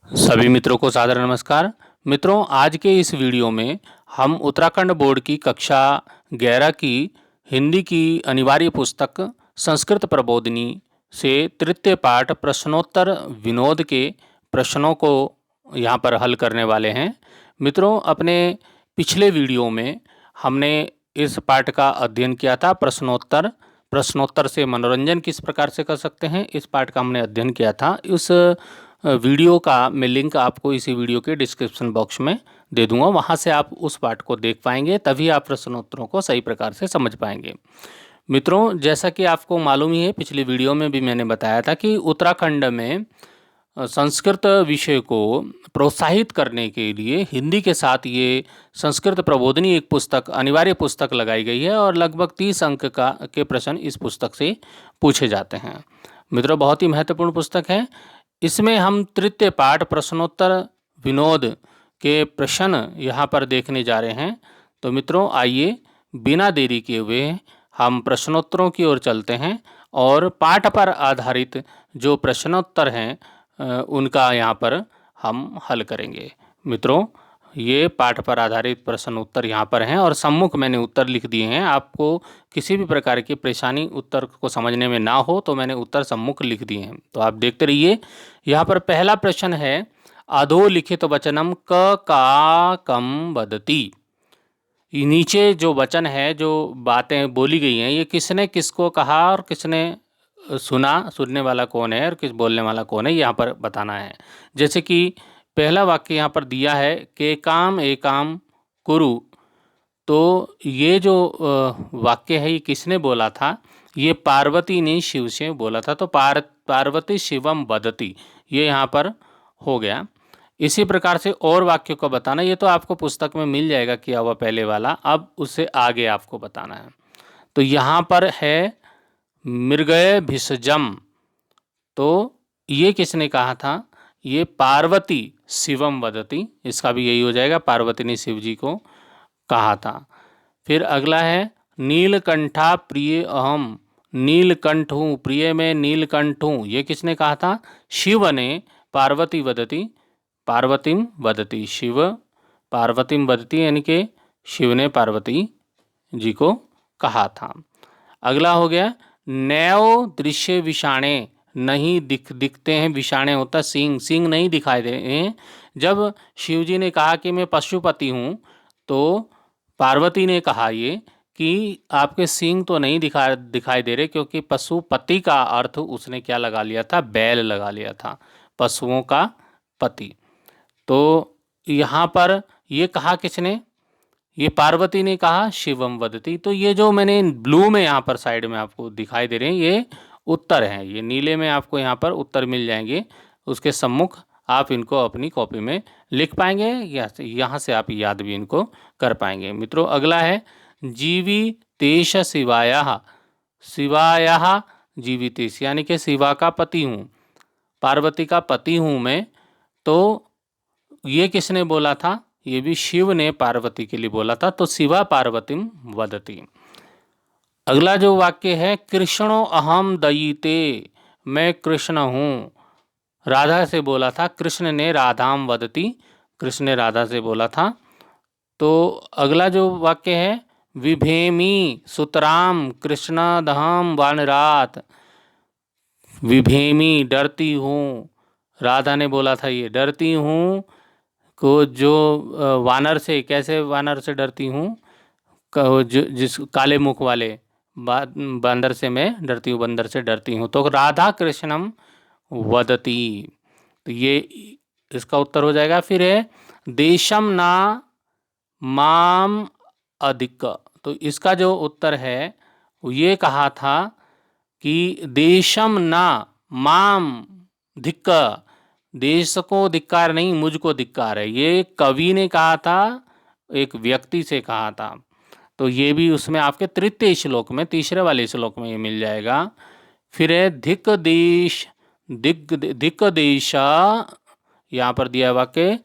सभी मित्रों को सादर नमस्कार। मित्रों, आज के इस वीडियो में हम उत्तराखंड बोर्ड की कक्षा 11 की हिंदी की अनिवार्य पुस्तक संस्कृत प्रबोधिनी से तृतीय पाठ प्रश्नोत्तर विनोद के प्रश्नों को यहाँ पर हल करने वाले हैं। मित्रों, अपने पिछले वीडियो में हमने इस पाठ का अध्ययन किया था। प्रश्नोत्तर से मनोरंजन किस प्रकार से कर सकते हैं, इस पाठ का हमने अध्ययन किया था। इस वीडियो का मैं लिंक आपको इसी वीडियो के डिस्क्रिप्शन बॉक्स में दे दूंगा, वहां से आप उस पाठ को देख पाएंगे, तभी आप प्रश्नोत्तरों को सही प्रकार से समझ पाएंगे। मित्रों, जैसा कि आपको मालूम ही है, पिछली वीडियो में भी मैंने बताया था कि उत्तराखंड में संस्कृत विषय को प्रोत्साहित करने के लिए हिंदी के साथ ये संस्कृत प्रबोधिनी एक पुस्तक, अनिवार्य पुस्तक लगाई गई है और लगभग 30 अंक के प्रश्न इस पुस्तक से पूछे जाते हैं। मित्रों, बहुत ही महत्वपूर्ण पुस्तक है। इसमें हम तृतीय पाठ प्रश्नोत्तर विनोद के प्रश्न यहाँ पर देखने जा रहे हैं। तो मित्रों, आइए बिना देरी किए हुए हम प्रश्नोत्तरों की ओर चलते हैं और पाठ पर आधारित जो प्रश्नोत्तर हैं उनका यहाँ पर हम हल करेंगे। मित्रों, ये पाठ पर आधारित प्रश्न उत्तर यहाँ पर हैं और सम्मुख मैंने उत्तर लिख दिए हैं। आपको किसी भी प्रकार की परेशानी उत्तर को समझने में ना हो तो मैंने उत्तर सम्मुख लिख दिए हैं, तो आप देखते रहिए। यहाँ पर पहला प्रश्न है, अधोलिखित वचनम क का कम वदति। नीचे जो वचन है, जो बातें बोली गई हैं, ये किसने किसको कहा और किसने सुना, सुनने वाला कौन है और किस बोलने वाला कौन है, यहाँ पर बताना है। जैसे कि पहला वाक्य यहाँ पर दिया है के काम एकाम कुरु। तो ये जो वाक्य है, ये किसने बोला था? ये पार्वती ने शिव से बोला था। तो पार्वती शिवम वदति, ये यहाँ पर हो गया। इसी प्रकार से और वाक्यों को बताना, ये तो आपको पुस्तक में मिल जाएगा किया हुआ पहले वाला, अब उससे आगे आपको बताना है। तो यहाँ पर है मृगय भिषजम। तो ये किसने कहा था? ये पार्वती शिवम वदति, इसका भी यही हो जाएगा, पार्वती ने शिव जी को कहा था। फिर अगला है नीलकंठा प्रिय अहम। नीलकंठ हूँ, प्रिय में नीलकंठ हूँ, ये किसने कहा था? शिव ने पार्वती वदति, पार्वतीम वदति, शिव पार्वतीम वदति, यानी कि शिव ने पार्वती जी को कहा था। अगला हो गया नैव दृश्य विषाणे। नहीं दिखते हैं, विषाणे होता सिंह, सिंह नहीं दिखाई दे हैं। जब शिव जी ने कहा कि मैं पशुपति हूँ, तो पार्वती ने कहा ये कि आपके सिंह तो नहीं दिखाई दे रहे, क्योंकि पशुपति का अर्थ उसने क्या लगा लिया था? बैल लगा लिया था, पशुओं का पति। तो यहाँ पर ये कहा किसने? ये पार्वती ने कहा शिवम वदति। तो ये जो मैंने ब्लू में यहाँ पर साइड में आपको दिखाई दे रहे हैं, ये उत्तर हैं। ये नीले में आपको यहाँ पर उत्तर मिल जाएंगे, उसके सम्मुख आप इनको अपनी कॉपी में लिख पाएंगे, या यहाँ से आप याद भी इनको कर पाएंगे। मित्रों, अगला है जीवी तेष शिवाया। शिवाया जीवितेश, यानी कि शिवा का पति हूँ, पार्वती का पति हूँ मैं। तो ये किसने बोला था? ये भी शिव ने पार्वती के लिए बोला था। तो शिवा पार्वतीम वदति। अगला जो वाक्य है कृष्णो अहम दयिते, मैं कृष्ण हूँ, राधा से बोला था। कृष्ण ने राधाम वदति, कृष्ण ने राधा से बोला था। तो अगला जो वाक्य है विभेमी सुतराम कृष्ण दहम वानरात। विभेमी डरती हूँ, राधा ने बोला था ये डरती हूँ को, जो वानर से, कैसे वानर से डरती हूँ? जिस काले मुख वाले बंदर से मैं डरती हूँ, बंदर से डरती हूँ। तो राधा कृष्णम वदती, तो ये इसका उत्तर हो जाएगा। फिर है देशम ना माम अधिक। तो इसका जो उत्तर है ये कहा था कि देशम ना माम धिक्क, देश को धिक्कार नहीं, मुझको धिक्कार है। ये कवि ने कहा था, एक व्यक्ति से कहा था। तो ये भी उसमें आपके तृतीय श्लोक में, तीसरे वाले श्लोक में ये मिल जाएगा। फिर है धिक देश, धिक देशा, यहाँ पर दिया वाक्य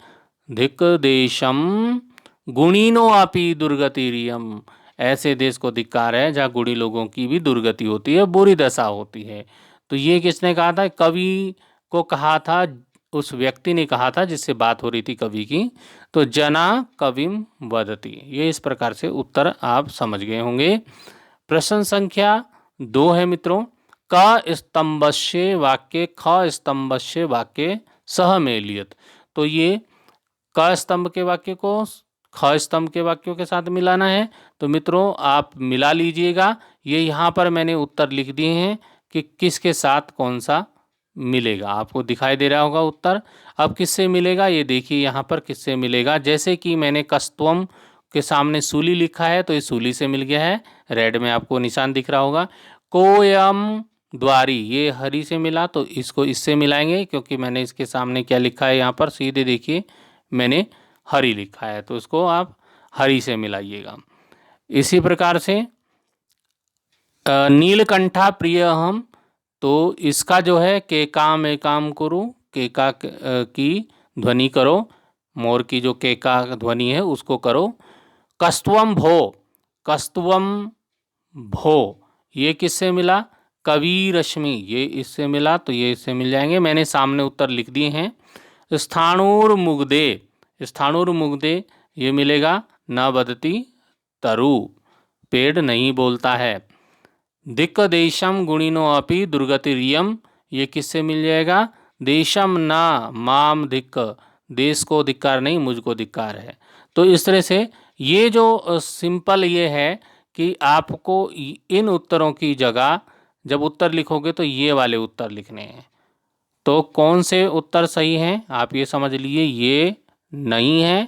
धिक देशम गुणीनो अपि दुर्गतिरियम। ऐसे देश को धिक्कार है जहाँ गुणी लोगों की भी दुर्गति होती है, बुरी दशा होती है। तो ये किसने कहा था? कवि को कहा था उस व्यक्ति ने कहा था जिससे बात हो रही थी कवि की। तो जना कविम वदति, ये इस प्रकार से उत्तर आप समझ गए होंगे। प्रश्न संख्या 2 है मित्रों, क स्तंभस्य वाक्य ख स्तंभस्य वाक्य सह मेलियत। तो ये क स्तंभ के वाक्य को ख स्तंभ के वाक्यों के साथ मिलाना है। तो मित्रों आप मिला लीजिएगा। ये यहाँ पर मैंने उत्तर लिख दिए हैं कि किसके साथ कौन सा मिलेगा, आपको दिखाई दे रहा होगा उत्तर। अब किससे मिलेगा ये देखिए, यहाँ पर किससे मिलेगा। जैसे कि मैंने कस्तवम के सामने सूली लिखा है तो ये सूली से मिल गया है, रेड में आपको निशान दिख रहा होगा। कोयम द्वारी, ये हरी से मिला तो इसको इससे मिलाएंगे, क्योंकि मैंने इसके सामने क्या लिखा है यहाँ पर सीधे देखिए मैंने हरी लिखा है, तो इसको आप हरी से मिलाइएगा। इसी प्रकार से नीलकंठा प्रिय हम, तो इसका जो है के काम ए काम करो, के का की ध्वनि करो, मोर की जो के का ध्वनि है उसको करो। कस्तवम भो, कस्तवम भो, ये किससे मिला, कवि रश्मि, ये इससे मिला तो ये इससे मिल जाएंगे। मैंने सामने उत्तर लिख दिए हैं। स्थाणुर्मुग्धे, स्थाणुर्मुग्धे ये मिलेगा न वदति तरु, पेड़ नहीं बोलता है। दिक्क देशम गुणिनो अपि दुर्गतिरियम, ये किससे मिल जाएगा, देशम ना माम दिक्क, देश को धिक्कार नहीं मुझको धिक्कार है। तो इस तरह से ये जो सिंपल ये है कि आपको इन उत्तरों की जगह जब उत्तर लिखोगे तो ये वाले उत्तर लिखने हैं। तो कौन से उत्तर सही हैं आप ये समझ लीजिए, ये नहीं है,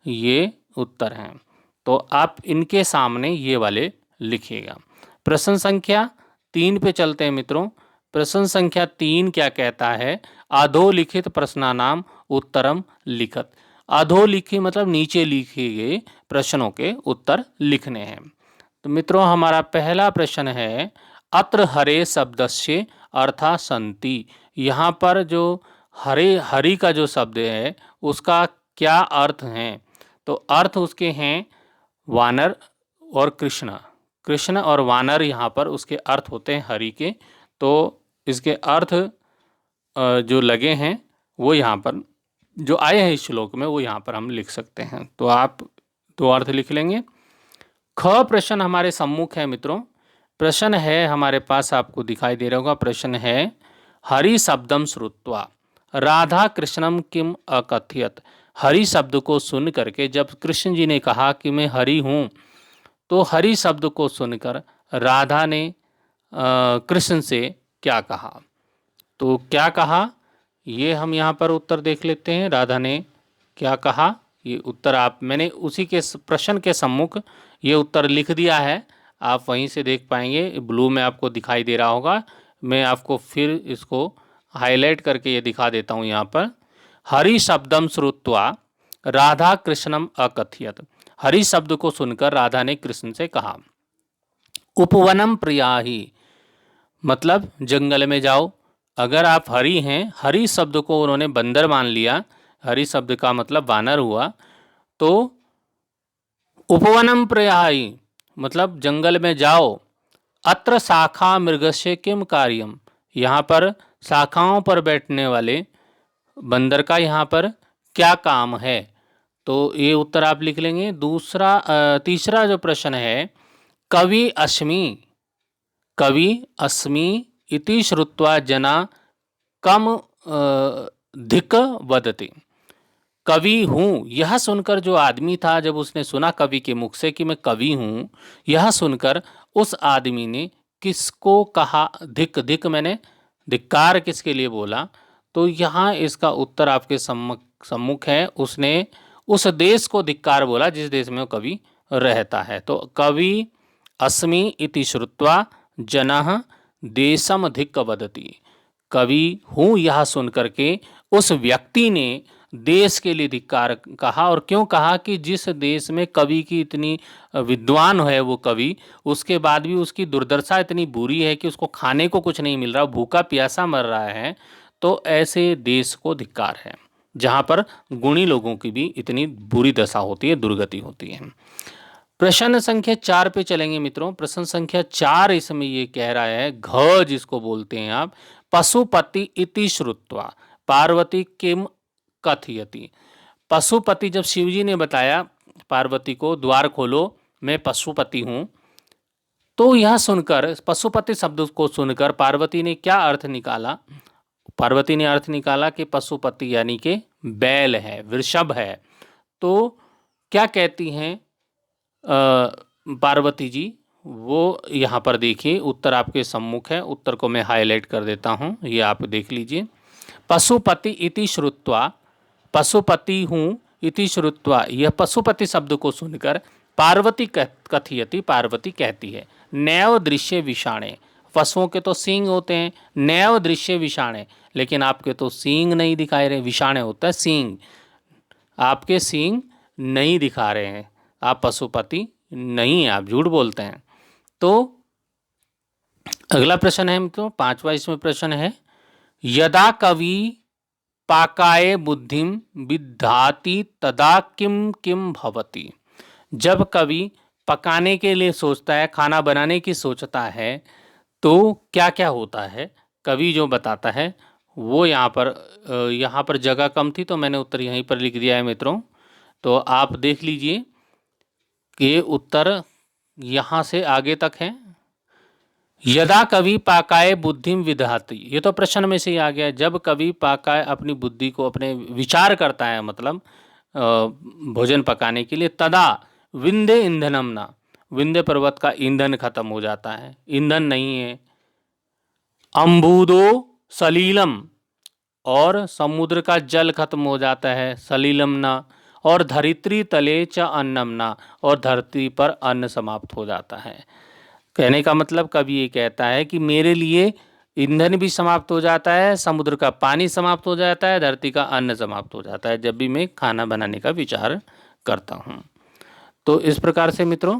ये उत्तर हैं। तो आप इनके सामने ये वाले लिखिएगा। प्रश्न संख्या 3 पे चलते हैं मित्रों। प्रश्न संख्या 3 क्या कहता है, अधोलिखित प्रश्नानाम उत्तरम लिखत। अधोलिखित मतलब नीचे लिखे गए प्रश्नों के उत्तर लिखने हैं। तो मित्रों हमारा पहला प्रश्न है, अत्र हरे शब्दस्य अर्था संति। यहाँ पर जो हरे हरि का जो शब्द है उसका क्या अर्थ है, तो अर्थ उसके हैं वानर और कृष्ण, कृष्ण और वानर यहाँ पर उसके अर्थ होते हैं हरि के। तो इसके अर्थ जो लगे हैं वो यहाँ पर जो आए हैं इस श्लोक में वो यहाँ पर हम लिख सकते हैं। तो आप दो अर्थ लिख लेंगे। ख प्रश्न हमारे सम्मुख है मित्रों। प्रश्न है हमारे पास, आपको दिखाई दे रहा होगा, प्रश्न है हरि शब्दम श्रुत्वा राधा कृष्णम किम अकथयत। हरि शब्द को सुन करके जब कृष्ण जी ने कहा कि मैं हरि हूँ, तो हरि शब्द को सुनकर राधा ने कृष्ण से क्या कहा। तो क्या कहा ये हम यहाँ पर उत्तर देख लेते हैं। राधा ने क्या कहा ये उत्तर आप मैंने उसी के प्रश्न के सम्मुख ये उत्तर लिख दिया है, आप वहीं से देख पाएंगे, ब्लू में आपको दिखाई दे रहा होगा। मैं आपको फिर इसको हाईलाइट करके ये दिखा देता हूँ यहाँ पर। हरि शब्दम श्रुत्वा राधा कृष्णम अकथयत। हरि शब्द को सुनकर राधा ने कृष्ण से कहा। उपवनम प्रियाहि मतलब जंगल में जाओ। अगर आप हरि हैं, हरि शब्द को उन्होंने बंदर मान लिया, हरि शब्द का मतलब वानर हुआ, तो उपवनम प्रियाहि मतलब जंगल में जाओ। अत्र शाखा मृगस्य किम कार्यम, यहाँ पर शाखाओं पर बैठने वाले बंदर का यहाँ पर क्या काम है। तो ये उत्तर आप लिख लेंगे। तीसरा जो प्रश्न है, कवि अस्मि, कवि अस्मि इति श्रुत्वा जना कम धिक वदति। कवि हूँ यह सुनकर जो आदमी था, जब उसने सुना कवि के मुख से कि मैं कवि हूँ, यह सुनकर उस आदमी ने किसको कहा धिक। धिक मैंने धिक्कार किसके लिए बोला। तो यहाँ इसका उत्तर आपके सम्मुख है, उसने उस देश को धिक्कार बोला जिस देश में वो कवि रहता है। तो कवि अस्मि इति श्रुत्वा जनः देशम धिक् वदति। कवि हूँ यह सुन करके उस व्यक्ति ने देश के लिए धिक्कार कहा। और क्यों कहा कि जिस देश में कवि की इतनी विद्वान है वो कवि, उसके बाद भी उसकी दुर्दशा इतनी बुरी है कि उसको खाने को कुछ नहीं मिल रहा, भूखा प्यासा मर रहा है, तो ऐसे देश को धिक्कार है जहाँ पर गुणी लोगों की भी इतनी बुरी दशा होती है, दुर्गति होती है। प्रश्न संख्या 4 पे चलेंगे मित्रों। प्रश्न संख्या 4 इसमें ये कह रहा है, घ जिसको बोलते हैं आप, पशुपति इति श्रुत्वा। पार्वती किम कथयति। पशुपति, जब शिवजी ने बताया पार्वती को द्वार खोलो मैं पशुपति हूँ, तो यह सुनकर, पशुपति शब्द को सुनकर पार्वती ने क्या अर्थ निकाला? पार्वती ने अर्थ निकाला कि पशुपति यानी कि बैल है, वृषभ है। तो क्या कहती हैं पार्वती जी, वो यहाँ पर देखिए, उत्तर आपके सम्मुख है। उत्तर को मैं हाईलाइट कर देता हूँ, ये आप देख लीजिए। पशुपति इति श्रुत्वा, पशुपति हूँ इति श्रुत्वा, यह पशुपति शब्द को सुनकर पार्वती कथयति, पार्वती कहती है, नैव दृश्य विषाणे, पशुओं के तो सींग होते हैं, नैव दृश्य विषाणे, लेकिन आपके तो सींग नहीं दिखाई रहे। विषाणे होता है सींग, आपके सींग नहीं दिखा रहे हैं, आप पशुपति नहीं हैं, आप झूठ बोलते हैं। तो अगला प्रश्न है मित्रों, 5वां इसमें प्रश्न है, यदा कवि पाकाय बुद्धिम विद्धाति तदा किम किम भवति। जब कवि पकाने के लिए सोचता है, खाना बनाने की सोचता है, तो क्या क्या होता है? कवि जो बताता है वो यहाँ पर जगह कम थी तो मैंने उत्तर यहीं पर लिख दिया है मित्रों। तो आप देख लीजिए कि उत्तर यहाँ से आगे तक है। यदा कवि पाकाय बुद्धिम विदधाति, ये तो प्रश्न में से ही आ गया। जब कवि पाकाय अपनी बुद्धि को, अपने विचार करता है, मतलब भोजन पकाने के लिए, तदा विंध्य ईंधनम ना, विंध्य पर्वत का ईंधन खत्म हो जाता है, ईंधन नहीं है। अम्बुदो सलीलम, और समुद्र का जल खत्म हो जाता है, सलीलम ना। और धरित्री तले च अन्नम ना, और धरती पर अन्न समाप्त हो जाता है। कहने का मतलब कवि ये कहता है कि मेरे लिए ईंधन भी समाप्त हो जाता है, समुद्र का पानी समाप्त हो जाता है, धरती का अन्न समाप्त हो जाता है जब भी मैं खाना बनाने का विचार करता हूँ। तो इस प्रकार से मित्रों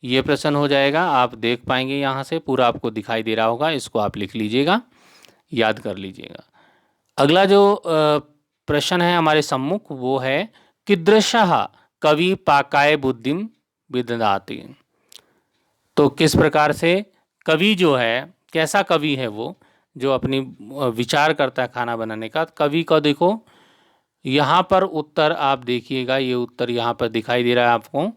ये प्रश्न हो जाएगा, आप देख पाएंगे, यहाँ से पूरा आपको दिखाई दे रहा होगा, इसको आप लिख लीजिएगा, याद कर लीजिएगा। अगला जो प्रश्न है हमारे सम्मुख वो है, कीदृशः कवि पाकाय बुद्धिम विदधाति। तो किस प्रकार से कवि जो है, कैसा कवि है वो जो अपनी विचार करता है खाना बनाने का। कवि का देखो यहाँ पर उत्तर आप देखिएगा, ये उत्तर यहाँ पर दिखाई दे रहा है आपको।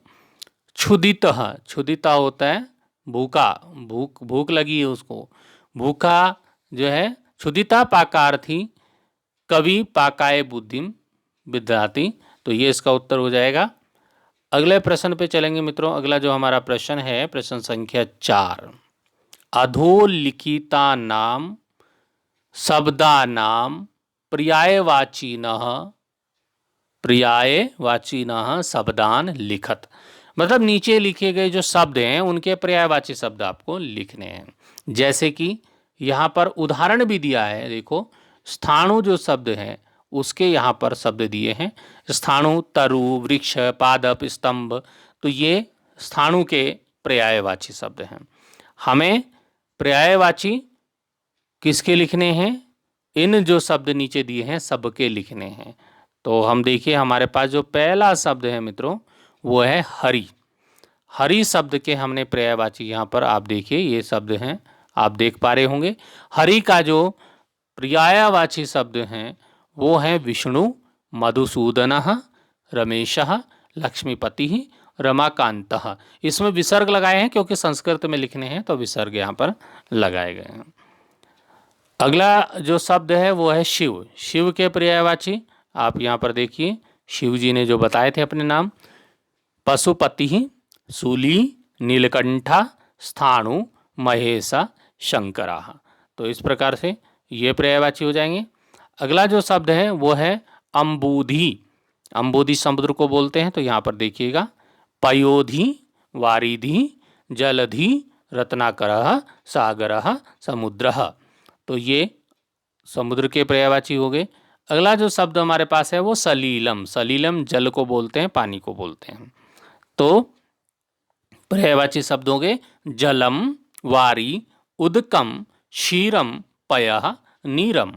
क्षुदितः, क्षुदिता होता है भूखा, भूख लगी है उसको, भूखा जो है। क्षुदिता पाकार्थी कवि पाकाय बुद्धिम विदधाति, तो ये इसका उत्तर हो जाएगा। अगले प्रश्न पे चलेंगे मित्रों। अगला जो हमारा प्रश्न है, प्रश्न संख्या 4, अधोलिखिता नाम शब्दा नाम पर्यायवाचिनः शब्दान लिखत। मतलब नीचे लिखे गए जो शब्द हैं उनके पर्यायवाची शब्द आपको लिखने हैं। जैसे कि यहाँ पर उदाहरण भी दिया है, देखो स्थाणु जो शब्द है उसके यहाँ पर शब्द दिए हैं, स्थाणु, तरु, वृक्ष, पादप, स्तंभ। तो ये स्थाणु के पर्यायवाची शब्द हैं। हमें पर्यायवाची किसके लिखने हैं? इन जो शब्द नीचे दिए हैं सबके लिखने हैं। तो हम देखिए हमारे पास जो पहला शब्द है मित्रों वो है हरि। हरि शब्द के हमने पर्यायवाची यहाँ पर आप देखिए ये शब्द हैं, आप देख पा रहे होंगे। हरि का जो पर्यायवाची शब्द हैं वो हैं विष्णु, मधुसूदनः, रमेशः, लक्ष्मीपति, रमाकांतः। इसमें विसर्ग लगाए हैं क्योंकि संस्कृत में लिखने हैं तो विसर्ग यहाँ पर लगाए गए हैं। अगला जो शब्द है वो है शिव। शिव के पर्यायवाची आप यहाँ पर देखिए, शिव जी ने जो बताए थे अपने नाम, पशुपति, शूली, नीलकंठा, स्थाणु, महेश, शंकरा। तो इस प्रकार से ये पर्यायवाची हो जाएंगे। अगला जो शब्द है वो है अम्बुधि। अम्बुधि समुद्र को बोलते हैं, तो यहाँ पर देखिएगा, पयोधि, वारिधि, जलधि, रत्नाकरः, सागरः, समुद्रः। तो ये समुद्र के पर्यायवाची हो गए। अगला जो शब्द हमारे पास है वो सलीलम। सलीलम जल को बोलते हैं, पानी को बोलते हैं। तो पर्यायवाची शब्द हो गए जलम, वारी, उदकम, क्षीरम, पयः, नीरम।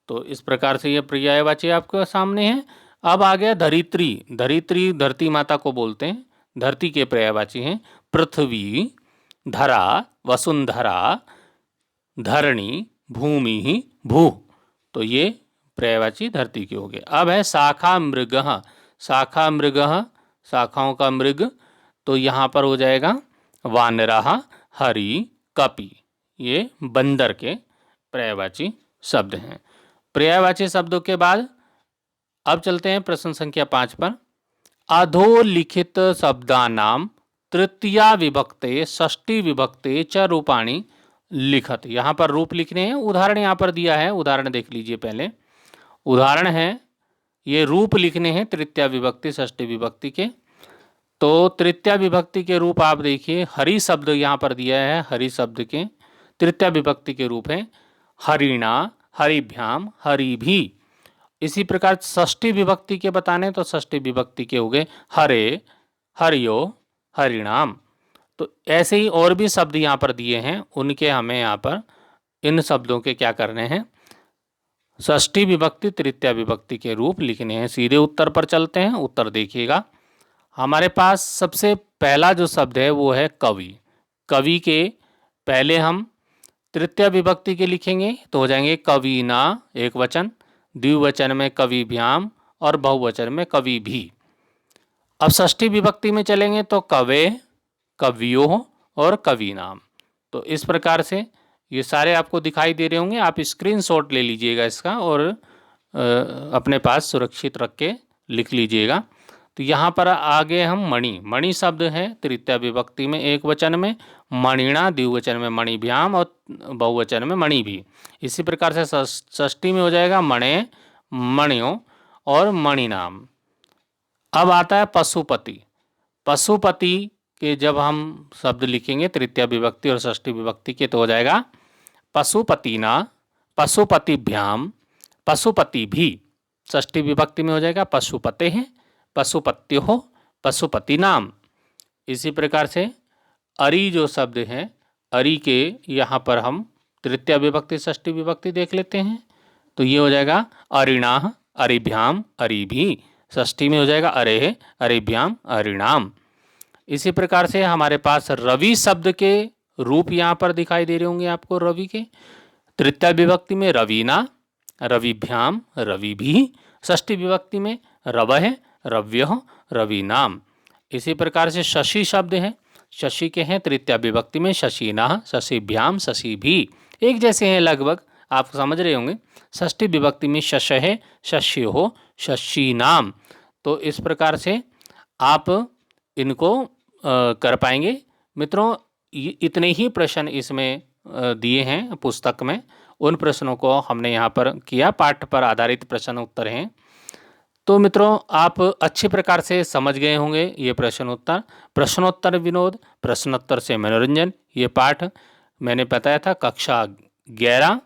तो इस प्रकार से ये पर्यायवाची आपके सामने है। अब आ गया धरित्री। धरित्री धरती माता को बोलते हैं, धरती के पर्यायवाची हैं पृथ्वी, धरा, वसुंधरा, धरणी, भूमि, भू। तो ये पर्यायवाची धरती के हो गए। अब है शाखा मृगः, शाखा मृगः, शाखाओं का मृग, तो यहाँ पर हो जाएगा वानरः, हरि, कपि, ये बंदर के पर्यायवाची शब्द हैं। पर्यायवाची शब्दों के बाद अब चलते हैं प्रश्न संख्या 5 पर। अधोलिखित शब्दानां तृतीया विभक्ते षष्ठी विभक्ते च रूपाणि लिखत। यहाँ पर रूप लिखने हैं, उदाहरण यहाँ पर दिया है, उदाहरण देख लीजिए पहले। उदाहरण है, ये रूप लिखने हैं तृतीया विभक्ति षष्ठी विभक्ति के। तो तृतीया विभक्ति के रूप आप देखिए, हरि शब्द यहाँ पर दिया है, हरि शब्द के तृतीया विभक्ति के रूप है हरिणा, हरिभ्याम, हरिभी। इसी प्रकार षष्ठी विभक्ति के बताने तो षष्ठी विभक्ति के हो गए हरे, हरियो, हरिणाम। तो ऐसे ही और भी शब्द यहाँ पर दिए हैं, उनके हमें यहाँ पर इन शब्दों के क्या करने हैं, षष्ठी विभक्ति तृतीया विभक्ति के रूप लिखने हैं। सीधे उत्तर पर चलते हैं। उत्तर देखिएगा, हमारे पास सबसे पहला जो शब्द है वो है कवि। कवि के पहले हम तृतीया विभक्ति के लिखेंगे तो हो जाएंगे कवीना एक वचन, द्विवचन में कविभ्याम और बहुवचन में कवि भी। अब षष्ठी विभक्ति में चलेंगे तो कवे, कवियों और कवीनाम। तो इस प्रकार से ये सारे आपको दिखाई दे रहे होंगे, आप स्क्रीनशॉट ले लीजिएगा इसका और अपने पास सुरक्षित रख के लिख लीजिएगा। तो यहाँ पर आगे हम मणि, मणि शब्द है तृतीया विभक्ति में एक वचन में, मणिणा द्विवचन में मणिभ्याम और बहुवचन में मणि भी। इसी प्रकार से षष्ठी में हो जाएगा मणे, मणियों और मणिनाम। अब आता है पशुपति। पशुपति के जब हम शब्द लिखेंगे तृतीया विभक्ति और षष्ठी विभक्ति के तो हो जाएगा पशुपतिना, पशुपतिभ्याम, पशुपति भी। षष्ठी विभक्ति में हो जाएगा पशुपते हैं, पशुपत्यो हो, पशुपति नाम। इसी प्रकार से अरि जो शब्द है, अरि के यहाँ पर हम तृतीया विभक्ति षष्ठी विभक्ति देख लेते हैं। तो ये हो जाएगा अरिणाः, अरिभ्याम, अरिभी। षष्ठी में हो जाएगा अरे, अरिभ्याम, अरिणाम। इसी प्रकार से हमारे पास रवि शब्द के रूप यहाँ पर दिखाई दे रहे होंगे आपको। रवि के तृतीया विभक्ति में रवीना, रविभ्याम, रविभी। षष्ठी विभक्ति में रवः, रव्यः, रविनाम। इसी प्रकार से शशि शब्द है, शशि के हैं तृतीया विभक्ति में शशिनाः, शशिभ्याम, शशिभी। एक जैसे हैं लगभग, आप समझ रहे होंगे। षष्ठी विभक्ति में शश है, शश्यो, शशीनाम। तो इस प्रकार से आप इनको कर पाएंगे। मित्रों, इतने ही प्रश्न इसमें दिए हैं पुस्तक में, उन प्रश्नों को हमने यहाँ पर किया, पाठ पर आधारित प्रश्न उत्तर हैं। तो मित्रों, आप अच्छी प्रकार से समझ गए होंगे ये प्रश्नोत्तर। प्रश्नोत्तर विनोद, प्रश्नोत्तर से मनोरंजन, ये पाठ मैंने बताया था कक्षा 11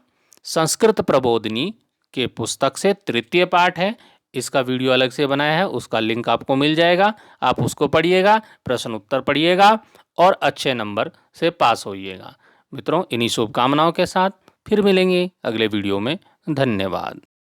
संस्कृत प्रबोधिनी के पुस्तक से तृतीय पाठ है। इसका वीडियो अलग से बनाया है, उसका लिंक आपको मिल जाएगा, आप उसको पढ़िएगा, प्रश्न उत्तर पढ़िएगा और अच्छे नंबर से पास होइएगा। मित्रों, इन्हीं शुभकामनाओं के साथ फिर मिलेंगे अगले वीडियो में। धन्यवाद।